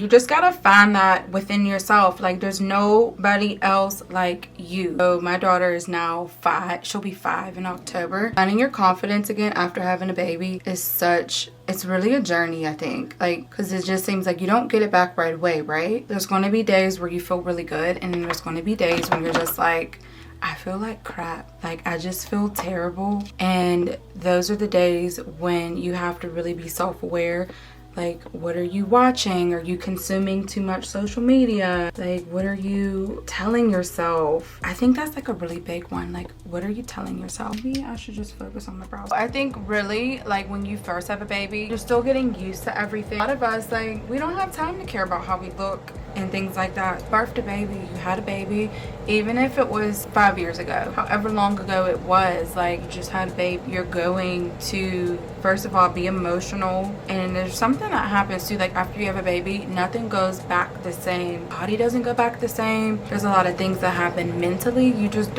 You just gotta find that within yourself. Like, there's nobody else like you. So my daughter is now 5. She'll be 5 in October. Finding your confidence again after having a baby is it's really a journey, I think. Like, because it just seems like you don't get it back right away, right? There's going to be days where you feel really good, and then there's going to be days when you're just like, I feel like crap. Like, I just feel terrible. And those are the days when you have to really be self-aware. Like, what are you watching? Are you consuming too much social media? Like, what are you telling yourself? I think that's like a really big one. Like, what are you telling yourself? Maybe I should just focus on the brows. I think really, like, when you first have a baby, you're still getting used to everything. A lot of us, like, we don't have time to care about how we look and things like that. Birthed a baby, you had a baby, even if it was 5 years ago, however long ago it was, like, you just had a baby. You're going to, first of all, be emotional, and there's something that happens too, like, after you have a baby, nothing goes back the same. Body doesn't go back the same. There's a lot of things that happen mentally. You're just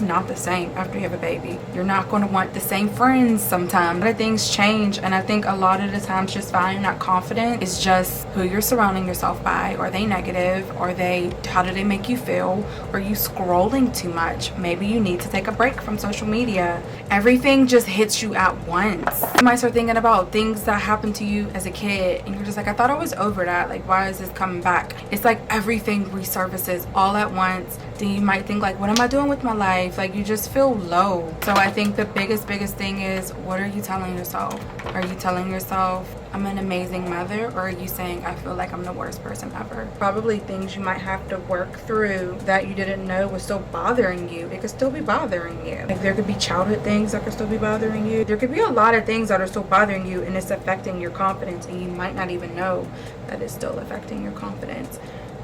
not the same after you have a baby. You're not going to want the same friends sometimes. A lot of things change, and I think a lot of the times just finding that confidence is just who you're surrounding yourself by. Are they negative? How do they make you feel? Are you scrolling too much? Maybe you need to take a break from social media. Everything just hits you at once. You might start thinking about things that happened to you as a kid, and you're just like, I thought I was over that. Like, why is this coming back? It's like everything resurfaces all at once. Then you might think, like, what am I doing with my life? Like, you just feel low. So I think the biggest thing is, what are you telling yourself? Are you telling yourself, I'm an amazing mother? Or are you saying, I feel like I'm the worst person ever? Probably things you might have to work through that you didn't know was still bothering you. It could still be bothering you. Like, there could be childhood things that could still be bothering you. There could be a lot of things that are still bothering you, and it's affecting your confidence, and you might not even know that it's still affecting your confidence.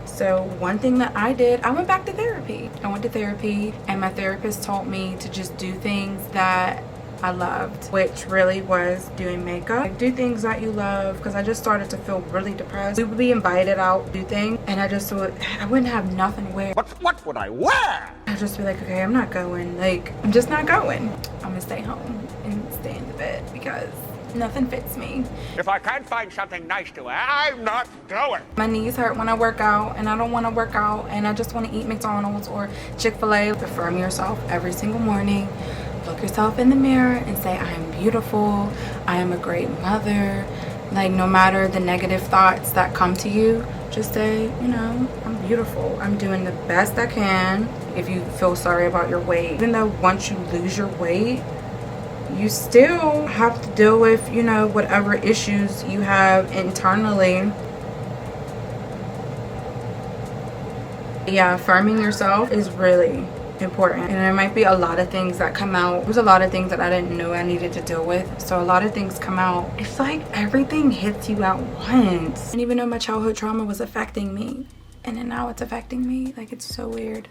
So one thing that I did, I went back to therapy. I went to therapy, and my therapist told me to just do things that I loved, which really was doing makeup. Like, do things that you love, because I just started to feel really depressed. We would be invited out, do things, and I wouldn't have nothing to wear. What would I wear? I'd just be like, okay, I'm not going. Like, I'm just not going. I'm gonna stay home and stay in the bed because nothing fits me. If I can't find something nice to wear, I'm not going. My knees hurt when I work out, and I don't want to work out, and I just want to eat McDonald's or Chick-fil-A. Affirm yourself every single morning. Look yourself in the mirror and say, I am beautiful. I am a great mother. Like, no matter the negative thoughts that come to you, just say, you know, I'm beautiful. I'm doing the best I can. If you feel sorry about your weight, even though once you lose your weight, you still have to deal with, you know, whatever issues you have internally. Yeah, affirming yourself is really important, and there might be a lot of things that come out. There's a lot of things that I didn't know I needed to deal with, so a lot of things come out. It's like everything hits you at once. I didn't even know my childhood trauma was affecting me, and then now it's affecting me. Like, it's so weird,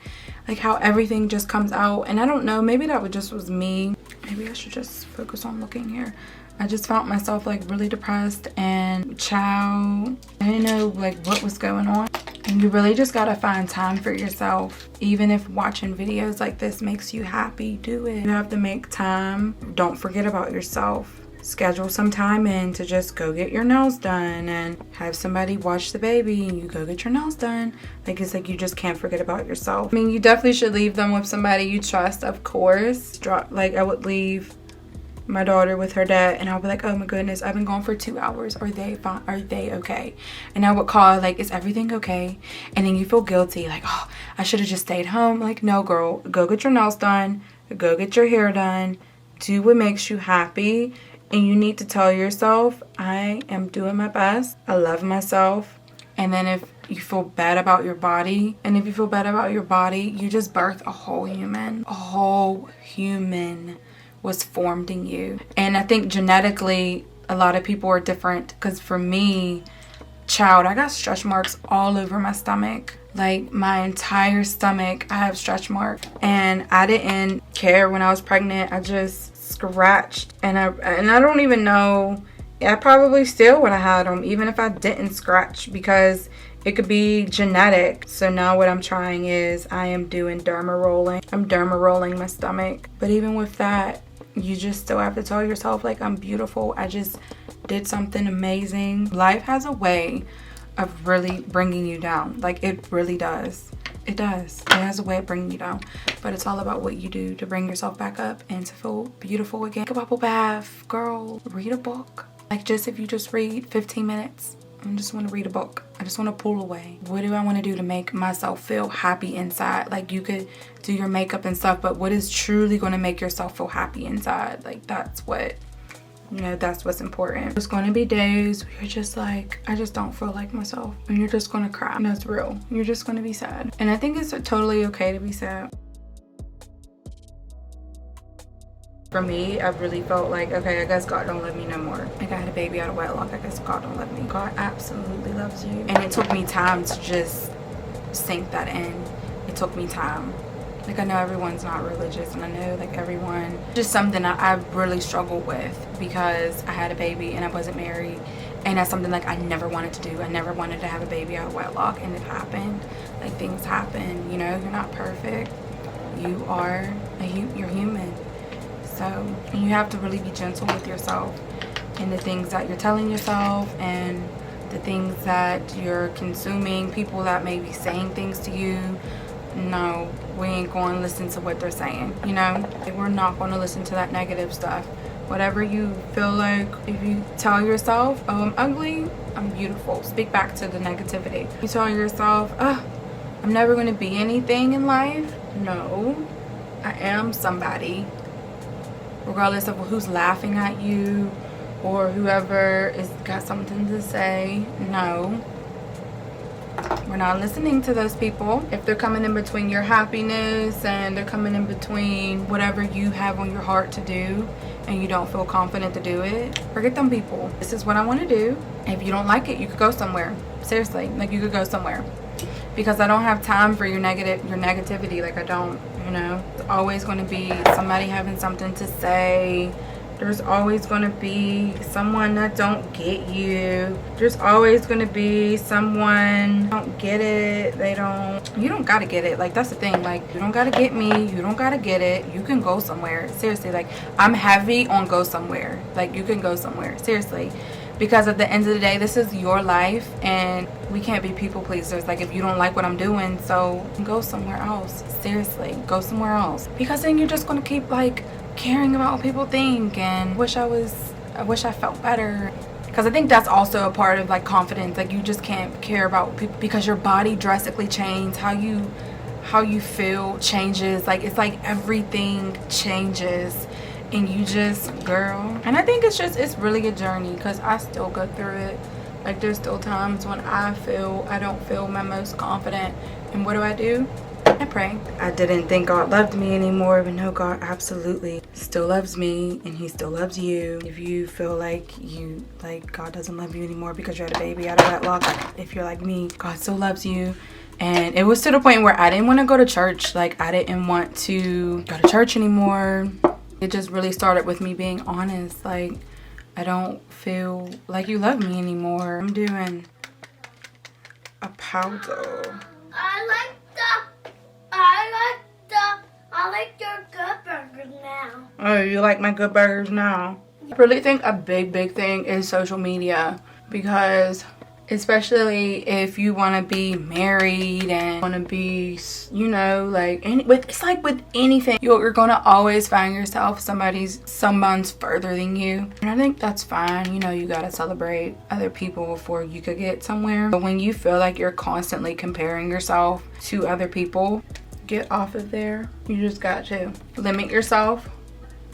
like how everything just comes out. And I don't know, maybe that was me. Maybe I should just focus on looking here. I just found myself like really depressed, and I didn't know like what was going on. And you really just gotta find time for yourself. Even if watching videos like this makes you happy, do it. You have to make time. Don't forget about yourself. Schedule some time in to just go get your nails done, and have somebody watch the baby and you go get your nails done. Like, it's like you just can't forget about yourself. I mean, you definitely should leave them with somebody you trust, of course. Like, I would leave my daughter with her dad, and I'll be like, oh my goodness, I've been gone for 2 hours. Are they fine? Are they okay? And I would call, like, is everything okay? And then you feel guilty, like, oh, I should have just stayed home. Like, no, girl, go get your nails done, go get your hair done, do what makes you happy. And you need to tell yourself, I am doing my best, I love myself. And then if you feel bad about your body, you just birth a whole human. A whole human was formed in you. And I think genetically a lot of people are different, because for me, I got stretch marks all over my stomach. Like, my entire stomach, I have stretch marks, and I didn't care when I was pregnant. I just scratched, and I don't even know, I probably still would have had them even if I didn't scratch, because it could be genetic. So now what I'm trying is I am doing derma rolling. I'm derma rolling my stomach. But even with that, you just still have to tell yourself, like, I'm beautiful. I just did something amazing. Life has a way of really bringing you down. Like, it really does. It does. It has a way of bringing you down. But it's all about what you do to bring yourself back up and to feel beautiful again. Take a bubble bath, girl. Read a book. Like, just if you just read 15 minutes. I just want to read a book. I just want to pull away. What do I want to do to make myself feel happy inside? Like, you could do your makeup and stuff, but what is truly going to make yourself feel happy inside? Like, that's what, you know, that's what's important. There's going to be days where you're just like, I just don't feel like myself. And you're just going to cry. And that's real. You're just going to be sad. And I think it's totally okay to be sad. For me, I really felt like, okay, I guess God don't love me no more. Like, I had a baby out of wedlock. I guess God don't love me. God absolutely loves you. And it took me time to just sink that in. It took me time. Like, I know everyone's not religious, and I know, like, everyone, just something I really struggled with because I had a baby and I wasn't married. And that's something, like, I never wanted to do. I never wanted to have a baby out of wedlock, and it happened. Like, things happen, you know? You're not perfect. You are, you're human. So you have to really be gentle with yourself and the things that you're telling yourself and the things that you're consuming, people that may be saying things to you. No, we ain't going to listen to what they're saying, you know? We're not going to listen to that negative stuff. Whatever you feel like, if you tell yourself, oh, I'm ugly, I'm beautiful, speak back to the negativity. You tell yourself, oh, I'm never going to be anything in life. No, I am somebody. Regardless of who's laughing at you or whoever is got something to say, no. We're not listening to those people. If they're coming in between your happiness and they're coming in between whatever you have on your heart to do and you don't feel confident to do it, forget them people. This is what I want to do. If you don't like it, you could go somewhere. Seriously, like, you could go somewhere. Because I don't have time for your negativity. Like, I don't, you know. There's always going to be somebody having something to say. There's always going to be someone that don't get you. There's always going to be someone don't get it. You don't got to get it. Like, that's the thing. Like, you don't got to get me. You don't got to get it. You can go somewhere. Seriously, like, I'm heavy on go somewhere. Like, you can go somewhere. Seriously. Because at the end of the day, this is your life and we can't be people pleasers. Like, if you don't like what I'm doing, so go somewhere else. Seriously, go somewhere else. Because then you're just going to keep, like, caring about what people think and I wish I felt better. Because I think that's also a part of, like, confidence. Like, you just can't care about people because your body drastically changes. How you feel changes. Like, it's like everything changes. And you just, girl. And I think it's really a journey because I still go through it. Like, there's still times when I don't feel my most confident. And what do? I pray. I didn't think God loved me anymore, but no, God absolutely still loves me and he still loves you. If you feel like God doesn't love you anymore because you had a baby out of wedlock, if you're like me, God still loves you. And it was to the point where I didn't want to go to church. Like, I didn't want to go to church anymore. It just really started with me being honest. Like, I don't feel like you love me anymore. I'm doing a powder. I like your good burgers now. Oh, you like my good burgers now? I really think a big thing is social media. Because especially if you want to be married and want to be, you know, like, it's like with anything, you're gonna always find yourself someone's further than you. And I think that's fine. You know, you gotta celebrate other people before you could get somewhere. But when you feel like you're constantly comparing yourself to other people, get off of there. You just got to limit yourself.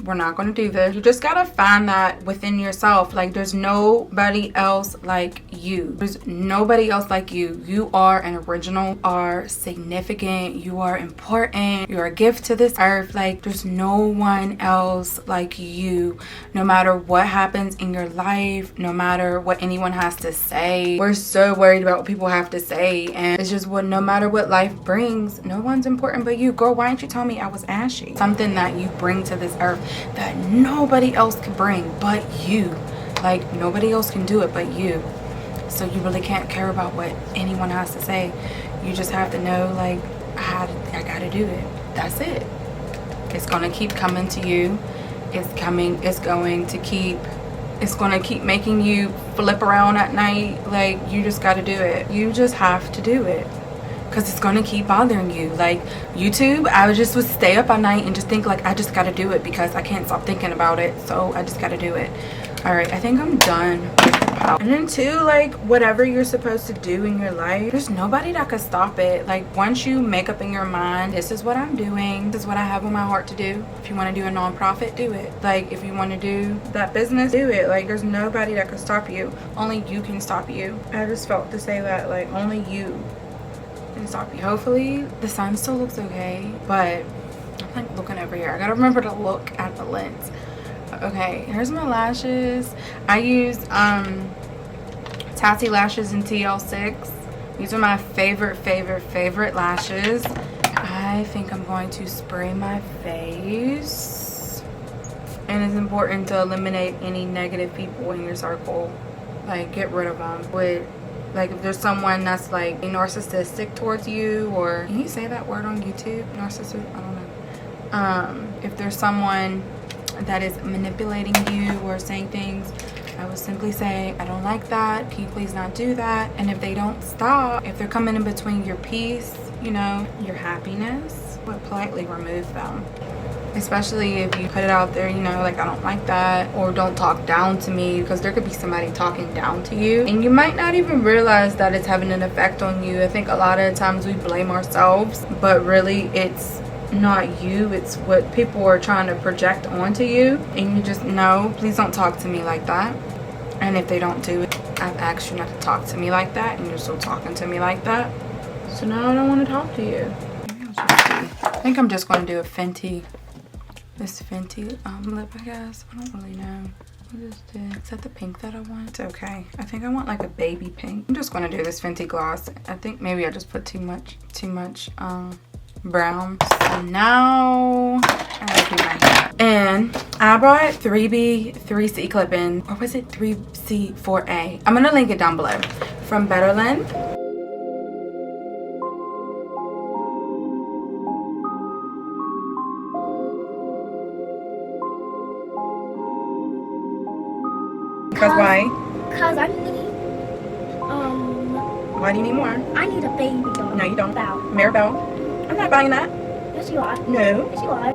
We're not going to do this. You just gotta find that within yourself. Like, there's nobody else like you. There's nobody else like you. You are an original, are significant, you are important, you're a gift to this earth. Like, there's no one else like you. No matter what happens in your life, no matter what anyone has to say, we're so worried about what people have to say. And it's just no matter what life brings, no one's important but you. Girl, why didn't you tell me I was ashy? Something that you bring to this earth that nobody else can bring but you. Like, nobody else can do it but you. So you really can't care about what anyone has to say. You just have to know, like, I gotta do it. That's it. It's gonna keep coming to you. It's going to keep it's gonna keep making you flip around at night, like, you just gotta do it. You just have to do it, because it's gonna keep bothering you. Like YouTube, I would stay up at night and just think like, I just gotta do it because I can't stop thinking about it, so I just gotta do it. All right, I think I'm done with the pouch. And then too, like, whatever you're supposed to do in your life, there's nobody that could stop it. Like, once you make up in your mind, this is what I'm doing, this is what I have on my heart to do. If you want to do a nonprofit, do it. Like, if you want to do that business, do it. Like, there's nobody that can stop you. Only you can stop you. I just felt to say that, like, only you can stop you. Hopefully the sun still looks okay, but I'm like looking over here. I gotta remember to look at the lens. Okay, here's my lashes. I use Tati Lashes in TL6. These are my favorite lashes. I think I'm going to spray my face. And it's important to eliminate any negative people in your circle. Like, get rid of them. Like, if there's someone that's like narcissistic towards you, or can you say that word on YouTube? Narcissist? I don't know. If there's someone that is manipulating you or saying things, I would simply say, I don't like that. Can you please not do that? And if they don't stop, if they're coming in between your peace, you know, your happiness, but politely remove them. Especially if you put it out there, you know, like, I don't like that, or don't talk down to me, because there could be somebody talking down to you and you might not even realize that it's having an effect on you. I think a lot of the times we blame ourselves, but really it's not you, it's what people are trying to project onto you. And you just know, please don't talk to me like that. And if they don't do it, I've asked you not to talk to me like that, and you're still talking to me like that, so now I don't want to talk to you. I think I'm just going to do a Fenty, this Fenty lip, I guess. I don't really know. What is this? Is that the pink that I want? It's okay. I think I want like a baby pink. I'm just going to do this Fenty gloss. I think maybe I just put too much brown. So now I gotta do my hair. And I brought 3B 3C clip-in, or was it 3C 4A? I'm gonna link it down below, from Betterland. Because why? Because I need, Why do you need more? I need a baby doll. No, you don't. Bow. Maribel. I'm not buying that. Yes, you are. No. Yes, you are.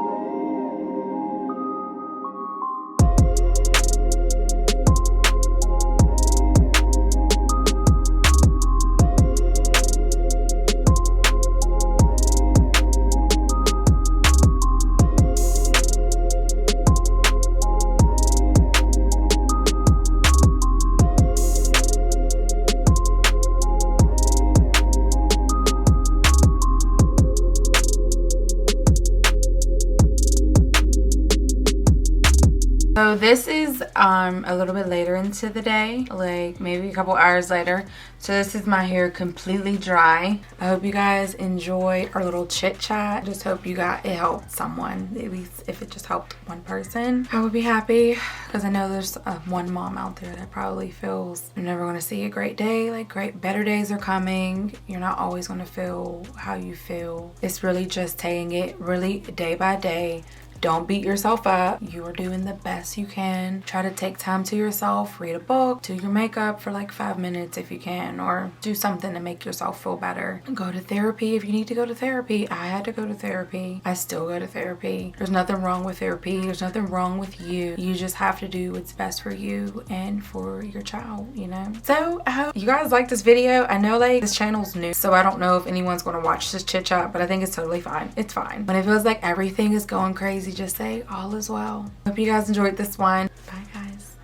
So this is a little bit later into the day, like maybe a couple hours later. So this is my hair completely dry. I hope you guys enjoyed our little chit chat. I just hope it helped someone, at least if it just helped one person. I would be happy, because I know there's one mom out there that probably feels you're never going to see a great day. Like, better days are coming. You're not always going to feel how you feel. It's really just taking it really day by day. Don't beat yourself up. You are doing the best you can. Try to take time to yourself. Read a book. Do your makeup for like 5 minutes if you can. Or do something to make yourself feel better. Go to therapy if you need to go to therapy. I had to go to therapy. I still go to therapy. There's nothing wrong with therapy. There's nothing wrong with you. You just have to do what's best for you and for your child, you know? So I hope you guys like this video. I know like this channel's new, so I don't know if anyone's going to watch this chit chat, but I think it's totally fine. It's fine. When it feels like everything is going crazy, just say all is well. Hope you guys enjoyed this one. Bye.